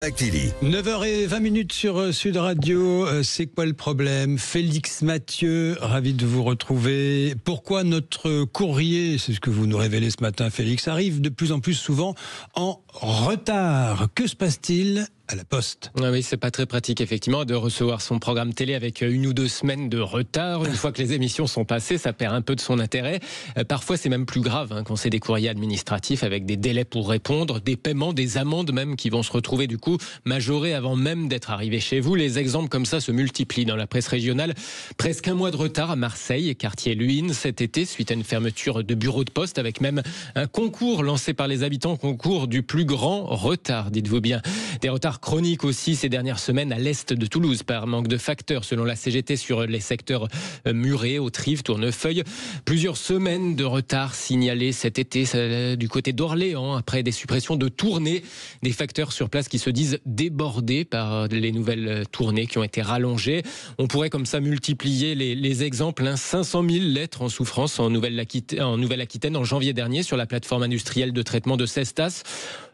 Activity. 9h20 sur Sud Radio. C'est quoi le problème? Félix Mathieu, ravi de vous retrouver. Pourquoi notre courrier, c'est ce que vous nous révélez ce matin, Félix, arrive de plus en plus souvent en retard? Que se passe-t-il à la Poste? Oui, c'est pas très pratique effectivement de recevoir son programme télé avec une ou deux semaines de retard. Une fois que les émissions sont passées, ça perd un peu de son intérêt. Parfois, c'est même plus grave quand c'est des courriers administratifs avec des délais pour répondre, des paiements, des amendes même qui vont se retrouver du coup majorées avant même d'être arrivés chez vous. Les exemples comme ça se multiplient dans la presse régionale. Presque un mois de retard à Marseille, quartier Luynes, cet été, suite à une fermeture de bureau de poste, avec même un concours lancé par les habitants, concours du plus grand retard, dites-vous bien. Des retards chroniques aussi ces dernières semaines à l'est de Toulouse par manque de facteurs selon la CGT sur les secteurs Muret, Autrive, Tournefeuille. Plusieurs semaines de retard signalés cet été du côté d'Orléans après des suppressions de tournées. Des facteurs sur place qui se disent débordés par les nouvelles tournées qui ont été rallongées. On pourrait comme ça multiplier les exemples. 500 000 lettres en souffrance en Nouvelle-Aquitaine en janvier dernier sur la plateforme industrielle de traitement de Cestas.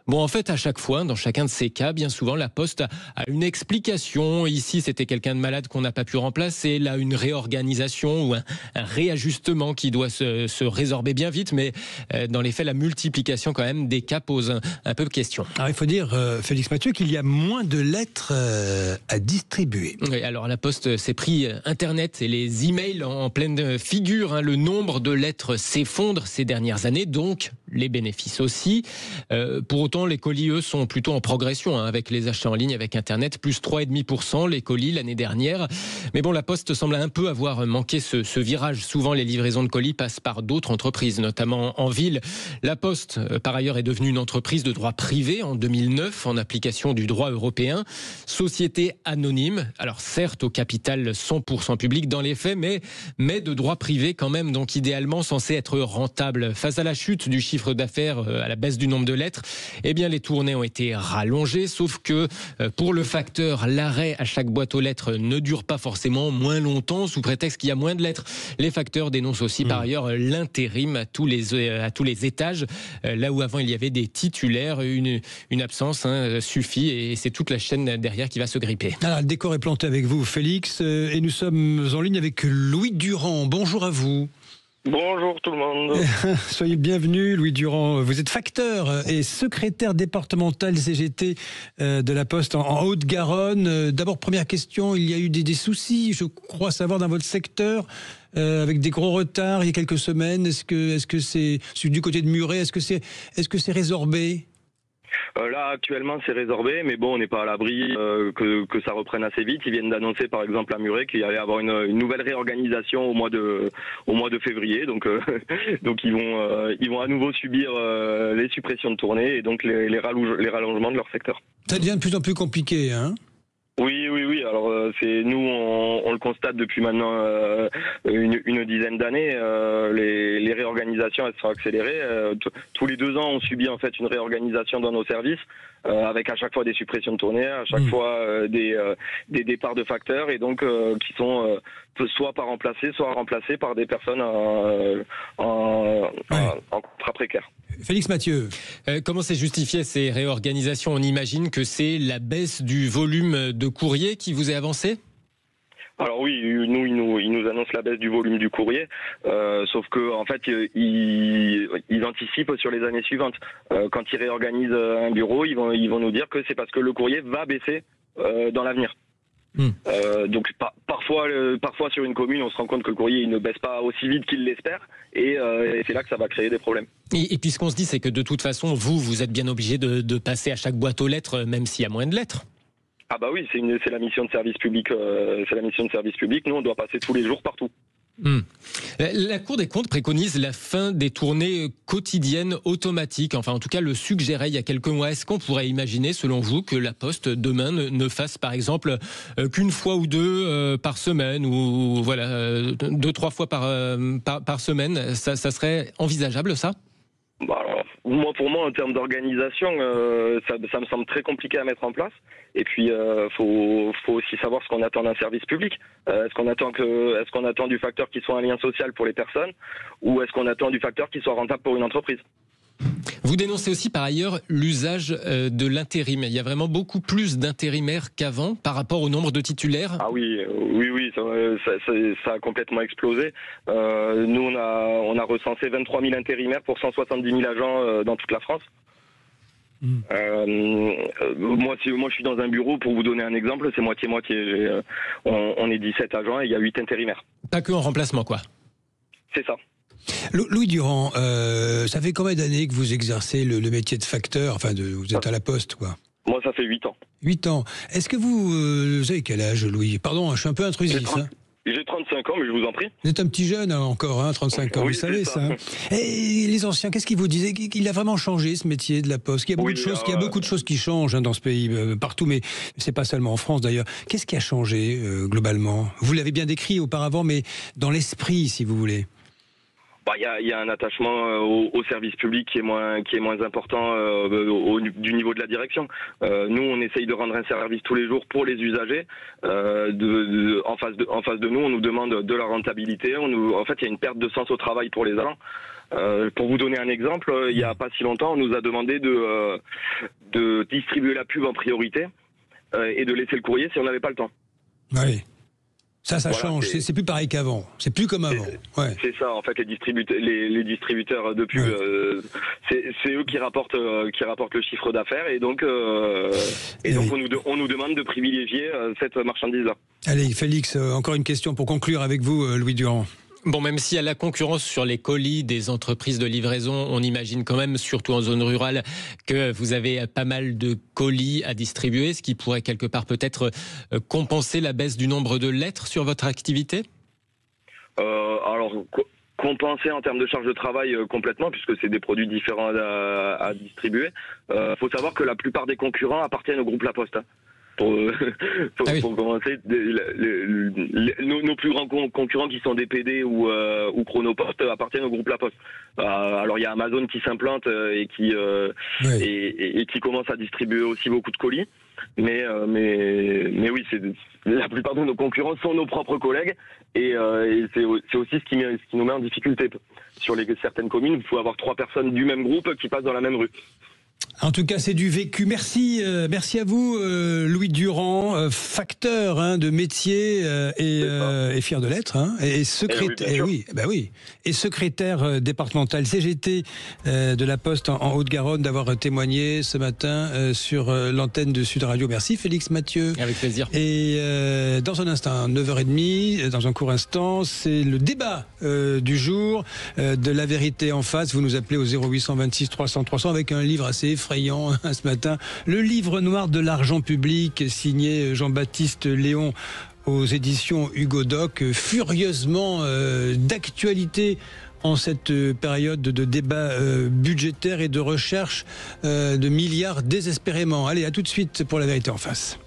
Bon, en fait, à chaque fois, dans chacun de ces cas, bien souvent, la Poste a une explication. Ici, c'était quelqu'un de malade qu'on n'a pas pu remplacer. Là, une réorganisation ou un réajustement qui doit se résorber bien vite. Mais dans les faits, la multiplication quand même des cas pose un peu de question. Alors, il faut dire, Félix Mathieu, qu'il y a moins de lettres à distribuer. Oui, alors la Poste s'est pris Internet et les emails en pleine figure. Le nombre de lettres s'effondre ces dernières années, donc les bénéfices aussi. Pour autant, les colis, eux, sont plutôt en progression avec les achats en ligne, avec Internet, plus 3,5% les colis l'année dernière. Mais bon, la Poste semble un peu avoir manqué ce virage. Souvent, les livraisons de colis passent par d'autres entreprises, notamment en ville. La Poste, par ailleurs, est devenue une entreprise de droit privé en 2009, en application du droit européen. Société anonyme, alors certes au capital 100% public dans les faits, mais de droit privé quand même, donc idéalement censé être rentable. Face à la chute du chiffre d'affaires, à la baisse du nombre de lettres, eh bien, les tournées ont été rallongées, sauf que pour le facteur, l'arrêt à chaque boîte aux lettres ne dure pas forcément moins longtemps, sous prétexte qu'il y a moins de lettres. Les facteurs dénoncent aussi par ailleurs l'intérim à tous les étages. Là où avant il y avait des titulaires, une absence suffit et c'est toute la chaîne derrière qui va se gripper. Alors, le décor est planté avec vous, Félix, et nous sommes en ligne avec Louis Durand. Bonjour à vous. Bonjour tout le monde. Soyez bienvenus, Louis Durand. Vous êtes facteur et secrétaire départemental CGT de la Poste en Haute-Garonne. D'abord, première question, il y a eu des soucis, je crois savoir, dans votre secteur, avec des gros retards il y a quelques semaines. Est-ce que c'est du côté de Muret, est-ce que c'est résorbé? Là, actuellement, c'est résorbé, mais bon, on n'est pas à l'abri que ça reprenne assez vite. Ils viennent d'annoncer, par exemple, à Muret qu'il y allait avoir une nouvelle réorganisation au mois de février. Donc, donc ils vont à nouveau subir les suppressions de tournées et donc les rallongements de leur secteur. Ça devient de plus en plus compliqué, hein? Oui. Alors nous on le constate depuis maintenant une dizaine d'années. Les réorganisations elles sont accélérées. Tous les 2 ans on subit en fait une réorganisation dans nos services avec à chaque fois des suppressions de tournées, à chaque fois des départs de facteurs et donc qui sont soit pas remplacés, soit remplacés par des personnes en contrat précaire. Félix Mathieu. Comment c'est justifié ces réorganisations? On imagine que c'est la baisse du volume de courrier qui vous est avancé? Alors oui, ils nous annoncent la baisse du volume du courrier, sauf que en fait ils anticipent sur les années suivantes. Quand ils réorganisent un bureau, ils vont nous dire que c'est parce que le courrier va baisser dans l'avenir. Donc parfois sur une commune, on se rend compte que le courrier il ne baisse pas aussi vite qu'il l'espère, et c'est là que ça va créer des problèmes. Et puis ce qu'on se dit, c'est que de toute façon, vous êtes bien obligé de passer à chaque boîte aux lettres, même s'il y a moins de lettres. Ah bah oui, c'est la mission de service public. C'est la mission de service public. Nous, on doit passer tous les jours partout. La Cour des comptes préconise la fin des tournées quotidiennes automatiques. Enfin, en tout cas, le suggérait il y a quelques mois. Est-ce qu'on pourrait imaginer, selon vous, que la Poste demain ne fasse, par exemple, qu'une fois ou deux par semaine, ou voilà, 2-3 fois par semaine? Ça serait envisageable, ça? Bah alors, pour moi, en termes d'organisation, ça me semble très compliqué à mettre en place. Et puis, faut aussi savoir ce qu'on attend d'un service public. Est-ce qu'on attend du facteur qui soit un lien social pour les personnes, ou est-ce qu'on attend du facteur qui soit rentable pour une entreprise? Vous dénoncez aussi par ailleurs l'usage de l'intérim. Il y a vraiment beaucoup plus d'intérimaires qu'avant par rapport au nombre de titulaires. Ah oui, ça a complètement explosé. Nous, on a recensé 23 000 intérimaires pour 170 000 agents dans toute la France. Moi, je suis dans un bureau, pour vous donner un exemple, c'est moitié-moitié. On est 17 agents et il y a 8 intérimaires. Pas que en remplacement, quoi. C'est ça. Louis Durand, ça fait combien d'années que vous exercez le métier de facteur, vous êtes à la Poste, quoi? Moi, ça fait 8 ans. 8 ans. Est-ce que vous avez quel âge, Louis? Pardon, je suis un peu intrusif. J'ai 35 ans, mais je vous en prie. Vous êtes un petit jeune encore, 35 ans, oui, vous savez ça. Et les anciens, qu'est-ce qu'ils vous disaient? Qu'il a vraiment changé ce métier de la Poste? Il y a beaucoup de choses, il y a beaucoup de choses qui changent dans ce pays, partout, mais c'est pas seulement en France d'ailleurs. Qu'est-ce qui a changé globalement? Vous l'avez bien décrit auparavant, mais dans l'esprit, si vous voulez. Il y a un attachement au service public qui est moins important du niveau de la direction. Nous, on essaye de rendre un service tous les jours pour les usagers. En face de nous, on nous demande de la rentabilité. En fait, il y a une perte de sens au travail pour les agents. Pour vous donner un exemple, il n'y a pas si longtemps, on nous a demandé de distribuer la pub en priorité et de laisser le courrier si on n'avait pas le temps. Oui. Ça change, c'est plus pareil qu'avant, c'est plus comme avant. C'est ça, en fait, les distributeurs de pub, c'est eux qui rapportent le chiffre d'affaires et donc, on nous demande de privilégier cette marchandise-là. Allez, Félix, encore une question pour conclure avec vous, Louis Durand. Bon, même s'il y a la concurrence sur les colis des entreprises de livraison, on imagine quand même, surtout en zone rurale, que vous avez pas mal de colis à distribuer, ce qui pourrait quelque part peut-être compenser la baisse du nombre de lettres sur votre activité ? Compenser en termes de charge de travail complètement, puisque c'est des produits différents à distribuer. Faut savoir que la plupart des concurrents appartiennent au groupe La Poste. Pour commencer, nos plus grands concurrents qui sont DPD ou Chronopost appartiennent au groupe La Poste. Alors il y a Amazon qui s'implante et qui commence à distribuer aussi beaucoup de colis. Mais oui, la plupart de nos concurrents sont nos propres collègues et c'est aussi ce qui nous met en difficulté. Sur certaines communes, vous pouvez avoir 3 personnes du même groupe qui passent dans la même rue. En tout cas, c'est du vécu. Merci à vous, Louis Durand, facteur de métier et fier de l'être, et secrétaire. Et secrétaire départemental CGT de la Poste en Haute-Garonne, d'avoir témoigné ce matin sur l'antenne de Sud Radio. Merci, Félix Mathieu. Avec plaisir. Et dans un instant, 9h30, dans un court instant, c'est le débat du jour de La Vérité en face. Vous nous appelez au 0826 300 300 avec un livre assez effrayant ce matin, le livre noir de l'argent public signé Jean-Baptiste Léon aux éditions Hugo Doc, furieusement d'actualité en cette période de débat budgétaire et de recherche de milliards désespérément. Allez, à tout de suite pour La Vérité en face.